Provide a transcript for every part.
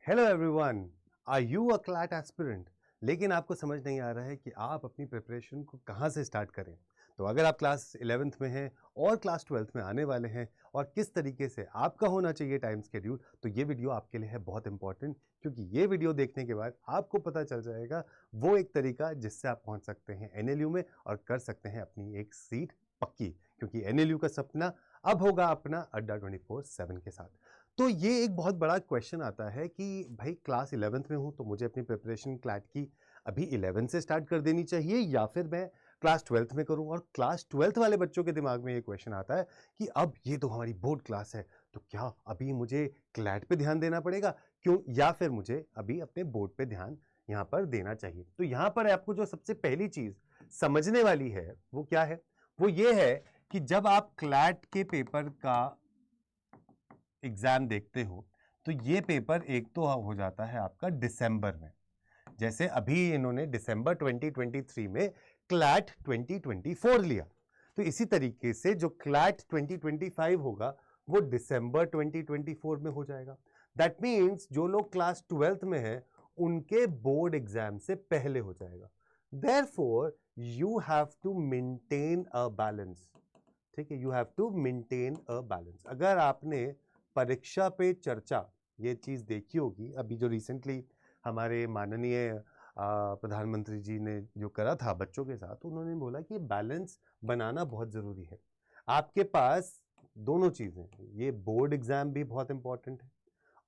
Hello everyone, are you a CLAT aspirant? लेकिन आपको समझ नहीं आ रहा है कि आप अपनी प्रिपरेशन को कहाँ से स्टार्ट करें। तो अगर आप क्लास 11th में हैं और क्लास 12th में आने वाले हैं और किस तरीके से आपका होना चाहिए टाइम शेड्यूल, तो ये वीडियो आपके लिए है बहुत इंपॉर्टेंट, क्योंकि ये वीडियो देखने के बाद आपको पता चल जाएगा वो एक तरीका जिससे आप पहुंच सकते हैं एनएलयू में और कर सकते हैं अपनी एक सीट पक्की, क्योंकि एनएलयू का सपना अब होगा अपना अड्डा 24/7 के साथ। तो ये एक बहुत बड़ा क्वेश्चन आता है कि भाई क्लास 11th में हूं तो मुझे अपनी प्रिपरेशन क्लैट की अभी 11 से स्टार्ट कर देनी चाहिए या फिर मैं क्लास 12th में करूं। और क्लास 12th वाले बच्चों के दिमाग में ये क्वेश्चन आता है कि अब ये तो हमारी बोर्ड क्लास है, तो क्या अभी मुझे क्लैट पे ध्यान देना पड़ेगा क्यों, या फिर मुझे अभी अपने बोर्ड पे ध्यान यहां पर देना चाहिए। तो यहां पर आपको जो सबसे पहली चीज समझने वाली है वो क्या है, वो ये है कि जब आप क्लैट के पेपर का एग्जाम देखते हो तो ये पेपर एक तो हो जाता है आपका दिसंबर में, जैसे अभी इन्होंने दिसंबर 2023 में क्लैट 2024 लिया, तो इसी तरीके से जो क्लैट 2025 होगा वो दिसंबर 2024 में हो जाएगा। दैट मीन्स जो लोग क्लास 12th में हैं उनके बोर्ड एग्जाम से पहले हो जाएगा। Therefore you have to maintain a balance. ठीक है, you have to maintain a balance. अगर आपने परीक्षा पे चर्चा ये चीज देखी होगी, अभी जो रिसेंटली हमारे माननीय प्रधानमंत्री जी ने जो करा था बच्चों के साथ, उन्होंने बोला कि बैलेंस बनाना बहुत जरूरी है। आपके पास दोनों चीजें, ये बोर्ड एग्जाम भी बहुत इंपॉर्टेंट है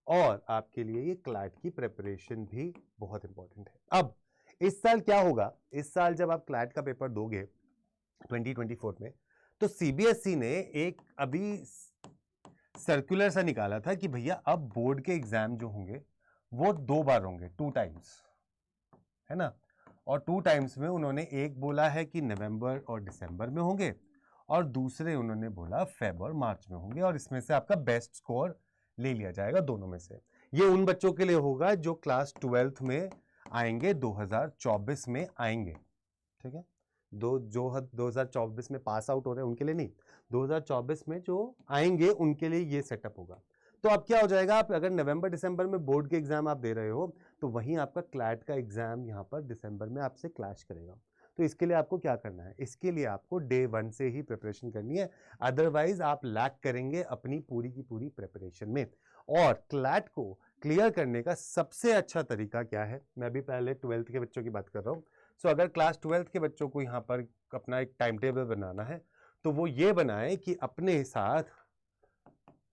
और आपके लिए ये क्लैट की प्रिपरेशन भी बहुत इंपॉर्टेंट है। अब इस साल क्या होगा, इस साल जब आप क्लैट का पेपर दोगे 2024 में, तो सीबीएसई ने एक अभी सर्कुलर सा निकाला था कि भैया अब बोर्ड के एग्जाम जो होंगे वो 2 बार होंगे, 2 टाइम्स, है ना। और 2 टाइम्स में उन्होंने एक बोला है कि नवंबर और दिसंबर में होंगे और दूसरे उन्होंने बोला फेब और मार्च में होंगे, और इसमें से आपका बेस्ट स्कोर ले लिया जाएगा दोनों में से। ये उन बच्चों के लिए होगा जो क्लास 12th में आएंगे, 2024 में आएंगे। ठीक है, 2024 में पास आउट हो रहे हैं उनके लिए नहीं, 2024 में जो आएंगे उनके लिए ये सेटअप होगा। तो अब क्या हो जाएगा, आप अगर नवंबर दिसंबर में बोर्ड के एग्जाम आप दे रहे हो तो वहीं आपका क्लैट का एग्जाम यहां पर दिसंबर में आपसे क्लैश करेगा। तो इसके लिए आपको क्या करना है, इसके लिए आपको डे 1 से ही प्रिपरेशन करनी है, अदरवाइज आप लैक करेंगे अपनी पूरी की पूरी प्रिपरेशन में। और क्लैट को क्लियर करने का सबसे अच्छा तरीका क्या है, मैं अभी पहले 12th के बच्चों की बात कर रहा हूं। सो अगर क्लास 12th के बच्चों को यहाँ पर अपना एक टाइम टेबल बनाना है तो वो ये बनाए कि अपने साथ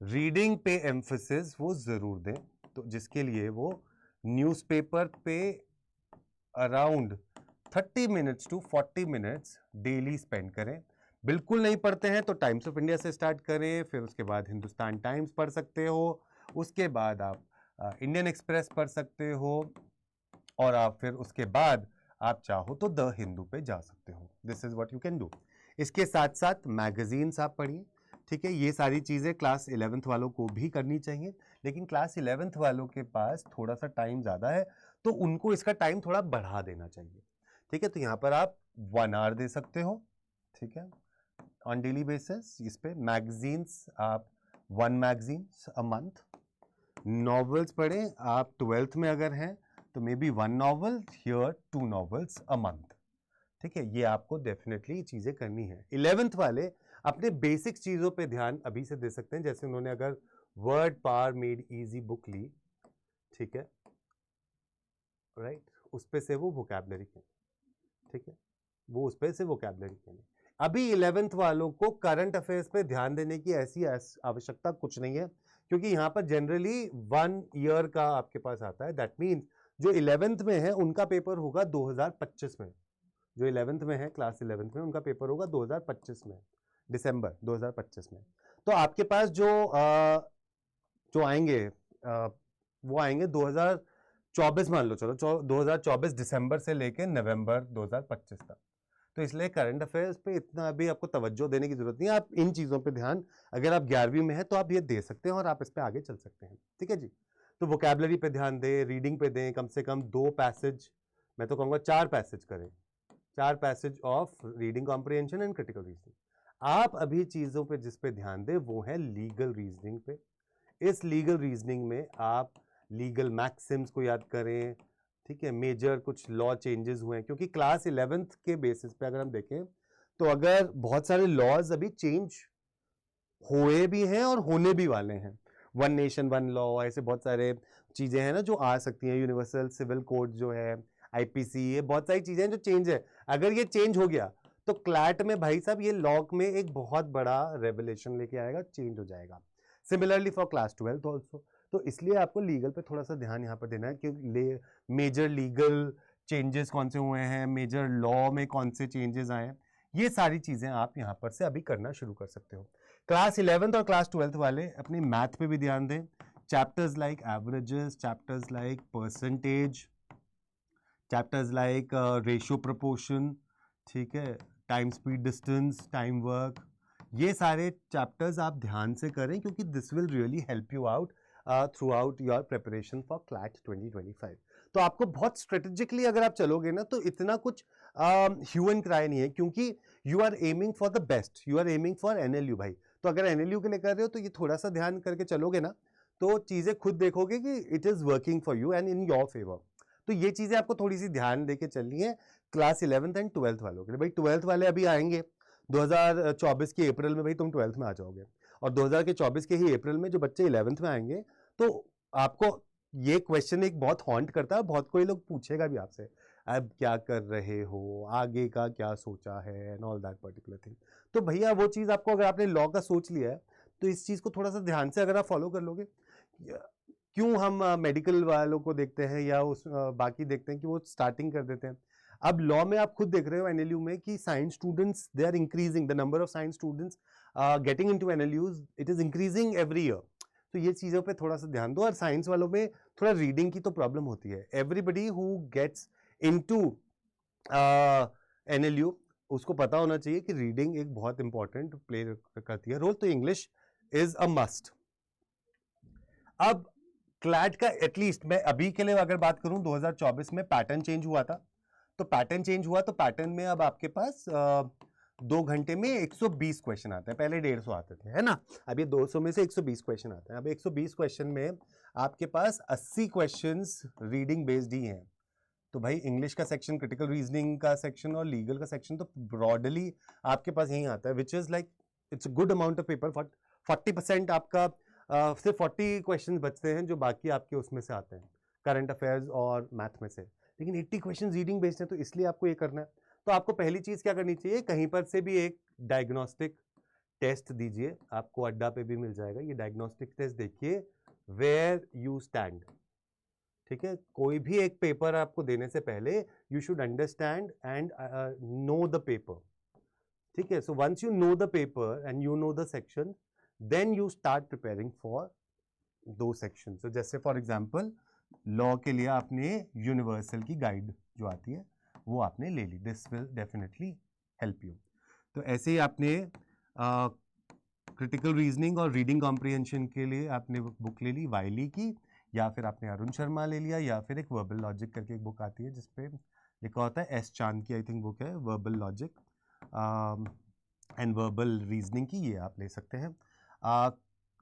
रीडिंग पे एम्फेसिस वो जरूर दें, तो जिसके लिए वो न्यूज़पेपर पे around 30 minutes to 40 minutes daily spend करें। बिल्कुल नहीं पढ़ते हैं तो टाइम्स ऑफ इंडिया से स्टार्ट करें, फिर उसके बाद हिंदुस्तान टाइम्स पढ़ सकते हो, उसके बाद आप इंडियन एक्सप्रेस पढ़ सकते हो, और आप फिर उसके बाद आप चाहो तो द हिंदू पे जा सकते हो। This is what you can do. इसके साथ साथ मैगजीन्स आप पढ़िए। ठीक है, ये सारी चीजें क्लास 11th वालों को भी करनी चाहिए, लेकिन क्लास 11th वालों के पास थोड़ा सा टाइम ज्यादा है तो उनको इसका टाइम थोड़ा बढ़ा देना चाहिए। ठीक है, तो यहां पर आप 1 आवर दे सकते हो। ठीक है, ऑन डेली बेसिस इस पे मैगजीन्स आप 1 मैगजीन अ मंथ। नॉवेल्स पढ़ें, आप 12th में अगर हैं तो may be 1 novel here, 2 novels a month. ठीक है, ये आपको डेफिनेटली चीजें करनी है। 11th वाले अपने बेसिक चीजों पे ध्यान अभी से दे सकते हैं, जैसे उन्होंने अगर word power made easy book ली, ठीक है, राइट, उस पे से वो वोकैबलरी के, ठीक है, वो उस पे से वोकैबलरी के। अभी 11th वालों को करंट अफेयर्स पे ध्यान देने की ऐसी आवश्यकता कुछ नहीं है, क्योंकि यहां पर जनरली 1 ईयर का आपके पास आता है। दैट मीन्स जो 11th में है उनका पेपर होगा 2025 में, जो 11th में है क्लास 11th में उनका पेपर होगा 2025 में, दिसंबर 2025 में। तो आपके पास जो आएंगे वो आएंगे 2024 मान लो, चलो 2024 दिसंबर से लेके नवंबर 2025 तक। तो इसलिए करंट अफेयर्स पे इतना अभी आपको तवज्जो देने की जरूरत नहीं है। आप इन चीजों पे ध्यान, अगर आप 11वीं में है तो आप ये दे सकते हैं और आप इस पे आगे चल सकते हैं। ठीक है जी, तो वोकैबलरी पे ध्यान दें, रीडिंग पे दें, कम से कम 2 पैसेज, मैं तो कहूंगा 4 पैसेज करें, 4 passage of reading comprehension and critical reasoning. आप अभी चीजों पे जिस पे ध्यान दें वो है लीगल रीजनिंग पे। इस लीगल रीजनिंग में आप लीगल मैक्सिम्स को याद करें, ठीक है, मेजर कुछ लॉ चेंजेस हुए हैं, क्योंकि क्लास 11th के बेसिस पे अगर हम देखें तो अगर बहुत सारे लॉज अभी चेंज हुए भी हैं और होने भी वाले हैं, वन नेशन वन लॉ, ऐसे बहुत सारे चीजें हैं ना जो आ सकती हैं, यूनिवर्सल सिविल कोड जो है, आईपीसी, ये बहुत सारी चीजें हैं जो चेंज है। अगर ये चेंज हो गया तो क्लैट में भाई साहब ये लॉ में एक बहुत बड़ा रेवलेशन लेके आएगा, चेंज हो जाएगा। Similarly for class 12 also. तो इसलिए आपको लीगल पे थोड़ा सा ध्यान यहाँ पर देना है कि मेजर लीगल चेंजेस कौन से हुए हैं, मेजर लॉ में कौन से चेंजेस आए हैं, ये सारी चीजें आप यहाँ पर से अभी करना शुरू कर सकते हो। क्लास 11th और क्लास 12th वाले अपनी मैथ पे भी ध्यान दें। Chapters like averages, chapters like percentage, chapters like ratio proportion, ठीक है, time speed distance, time work, ये सारे चैप्टर्स आप ध्यान से करें क्योंकि this will really help you out through out your preparation for CLAT 2025। तो आपको बहुत स्ट्रेटेजिकली अगर आप चलोगे ना तो इतना कुछ ह्यू एंड क्राई नहीं है, क्योंकि you are aiming for the best, you are aiming for NLU भाई। तो अगर एनएलयू के लिए कर रहे हो तो ये थोड़ा सा ध्यान करके चलोगे ना तो चीजें खुद देखोगे कि it is working for you and in your favour. तो ये चीजें आपको थोड़ी सी ध्यान देके चलनी है क्लास 11th एंड 12th वालों के लिए। भाई 12th वाले अभी आएंगे 2024 के अप्रैल में, भाई तुम 12th में आ जाओगे, और 2024 के ही अप्रैल में जो बच्चे 11th में आएंगे तो आपको ये क्वेश्चन एक बहुत हॉन्ट करता है, बहुत कोई लोग पूछेगा भी आपसे, अब क्या कर रहे हो, आगे का क्या सोचा है and all that particular thing. तो भैया वो चीज़ आपको, अगर आपने लॉ का सोच लिया है तो इस चीज़ को थोड़ा सा ध्यान से अगर आप फॉलो कर लोगे। क्यों हम मेडिकल वालों को देखते हैं या उस बाकी देखते हैं कि वो स्टार्टिंग कर देते हैं। अब लॉ में आप खुद देख रहे हो एनएलयू में कि science students they are increasing, the number of science students getting into NLUs, it is increasing every year. तो ये चीज़ों पे थोड़ा सा ध्यान दो। और साइंस वालों में थोड़ा रीडिंग की तो प्रॉब्लम होती है। Everybody who gets into NLU उसको पता होना चाहिए कि रीडिंग एक बहुत इंपॉर्टेंट प्ले करती है रोल, तो इंग्लिश इज अ मस्ट। अब क्लैट का एटलीस्ट मैं अभी के लिए अगर बात करूं 2024 में पैटर्न चेंज हुआ था, तो पैटर्न चेंज हुआ तो पैटर्न में अब आपके पास 2 घंटे में 120 क्वेश्चन आते हैं, पहले 150 आते थे, है ना। अब ये 200 में से 120 क्वेश्चन आते हैं। अब 120 क्वेश्चन में आपके पास 80 क्वेश्चंस रीडिंग बेस्ड ही हैं। तो भाई इंग्लिश का सेक्शन, क्रिटिकल रीजनिंग का सेक्शन और लीगल का सेक्शन तो ब्रॉडली आपके पास यही आता है, which is like it's good amount of paper. 40% आपका सिर्फ 40 क्वेश्चन बचते हैं जो बाकी आपके उसमें से आते हैं, करंट अफेयर्स और मैथ में से, लेकिन 80 क्वेश्चन रीडिंग बेस्ड है। तो इसलिए आपको ये करना है। तो आपको पहली चीज क्या करनी चाहिए, कहीं पर से भी एक डायग्नोस्टिक टेस्ट दीजिए, आपको अड्डा पे भी मिल जाएगा। ये डायग्नोस्टिक टेस्ट देखिए, वेयर यू स्टैंड, ठीक है। कोई भी एक पेपर आपको देने से पहले you should understand and know the paper, ठीक है। So once you know the paper and you know the section, then you start preparing for दो सेक्शन। तो जैसे फॉर एग्जाम्पल लॉ के लिए आपने यूनिवर्सल की गाइड जो आती है वो आपने ले ली, this will definitely help you. तो ऐसे ही आपने क्रिटिकल रीजनिंग और रीडिंग कॉम्प्रिहेंशन के लिए आपने बुक ले ली वाइली की, या फिर आपने अरुण शर्मा ले लिया, या फिर एक वर्बल लॉजिक करके एक बुक आती है जिसपे लिखा होता है, एस चांद की आई थिंक बुक है, verbal logic and verbal reasoning की, ये आप ले सकते हैं।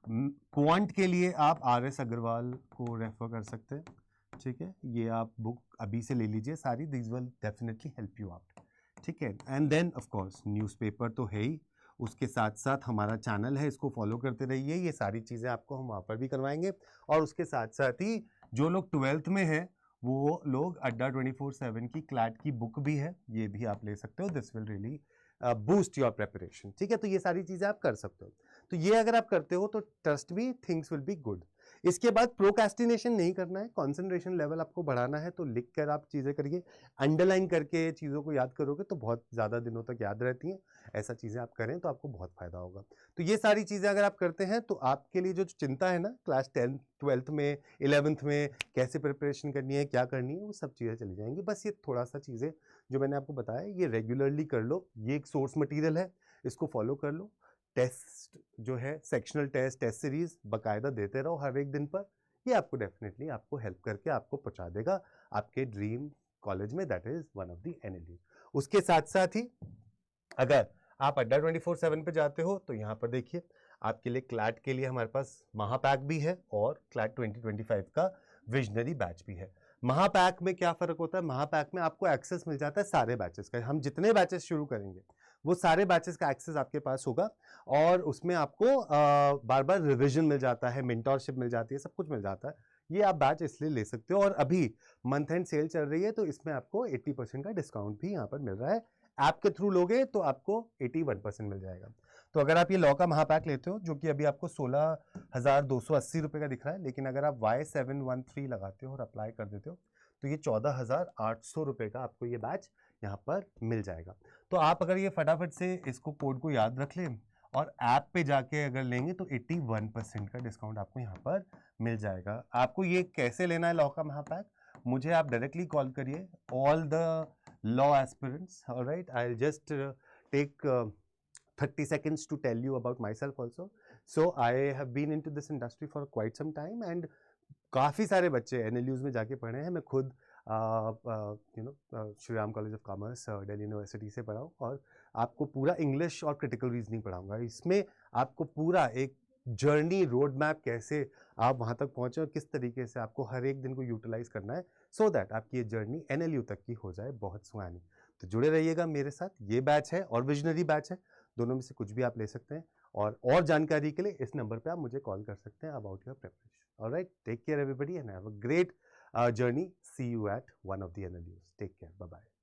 क्वांट के लिए आप RS अग्रवाल को रेफर कर सकते हैं, ठीक है। ये आप बुक अभी से ले लीजिए सारी, this will definitely help you out, ठीक है। And then of course newspaper तो है ही, उसके साथ साथ हमारा चैनल है, इसको फॉलो करते रहिए। ये सारी चीज़ें आपको हम वहाँ पर भी करवाएंगे। और उसके साथ साथ ही जो लोग 12th में हैं वो लोग अड्डा 24/7 की क्लैट की बुक भी है, ये भी आप ले सकते हो। This will really boost your preparation, ठीक है। तो ये सारी चीज़ें आप कर सकते हो। तो ये अगर आप करते हो तो trust me, things will be good. इसके बाद प्रोक्रेस्टिनेशन नहीं करना है, कंसंट्रेशन लेवल आपको बढ़ाना है। तो लिख कर आप चीज़ें करिए, अंडरलाइन करके चीज़ों को याद करोगे तो बहुत ज़्यादा दिनों तक याद रहती हैं। ऐसा चीज़ें आप करें तो आपको बहुत फायदा होगा। तो ये सारी चीज़ें अगर आप करते हैं तो आपके लिए जो चिंता है ना क्लास 10th 12th में 11th में कैसे प्रिपरेशन करनी है, क्या करनी है, वो सब चीज़ें चली जाएंगी। बस ये थोड़ा सा चीज़ें जो मैंने आपको बताया ये रेगुलरली कर लो। ये एक सोर्स मटेरियल है, इसको फॉलो कर लो। टेस्ट जो है, सेक्शनल टेस्ट, टेस्ट सीरीज बाकायदा देते रहो हर एक दिन पर। ये आपको डेफिनेटली आपको हेल्प करके आपको पहुंचा देगा आपके ड्रीम कॉलेज में, that is one of the NLU. उसके साथ साथ ही अगर आप अड्डा 24/7 पे जाते हो तो यहाँ पर देखिए आपके लिए क्लैट के लिए हमारे पास महापैक भी है और क्लैट 2025 का विजनरी बैच भी है। महापैक में क्या फ़र्क होता है? महापैक में आपको एक्सेस मिल जाता है सारे बैचेस का। हम जितने बैचेस शुरू करेंगे वो सारे बैचेस का एक्सेस आपके पास होगा और उसमें आपको बार बार रिविजन मिल जाता है, मेंटोरशिप मिल जाती है, सब कुछ मिल जाता है। ये आप बैच इसलिए ले सकते हो और अभी मंथ एंड सेल चल रही है तो इसमें आपको 80% का डिस्काउंट भी यहाँ पर मिल रहा है। ऐप के थ्रू लोगे तो आपको 81% मिल जाएगा। तो अगर आप ये लॉ का महापैक लेते हो जो कि अभी आपको 16,280 रुपये का दिख रहा है, लेकिन अगर आप Y713 लगाते हो और अप्लाई कर देते हो तो ये 14,800 रुपये का आपको ये बैच यहाँ पर मिल जाएगा। तो आप अगर ये फटाफट से इसको कोड को याद रख लें और ऐप पे जाके अगर लेंगे तो 81% का डिस्काउंट आपको यहाँ पर मिल जाएगा। आपको ये कैसे लेना है लॉ का महापैक? मुझे आप डायरेक्टली कॉल करिए, all the law aspirants, all right? I'll just take 30 seconds to tell you about myself also. So I have been into this industry for quite some time and काफ़ी सारे बच्चे NLUs में जाके पढ़े हैं। मैं खुद Shri Ram college of commerce Delhi university से पढ़ा हूँ और आपको पूरा इंग्लिश और क्रिटिकल रीजनिंग पढ़ाऊंगा। इसमें आपको पूरा एक जर्नी रोड मैप कैसे आप वहाँ तक पहुँचे और किस तरीके से आपको हर एक दिन को यूटिलाइज करना है सो दैट आपकी ये जर्नी NLU तक की हो जाए बहुत सुहानी। तो जुड़े रहिएगा मेरे साथ। ये बैच है और विजनरी बैच है, दोनों में से कुछ भी आप ले सकते हैं और जानकारी के लिए इस नंबर पे आप मुझे कॉल कर सकते हैं about your preparation. Alright, take care everybody and have a great journey. See you at one of the NLUs. Take care. Bye-bye.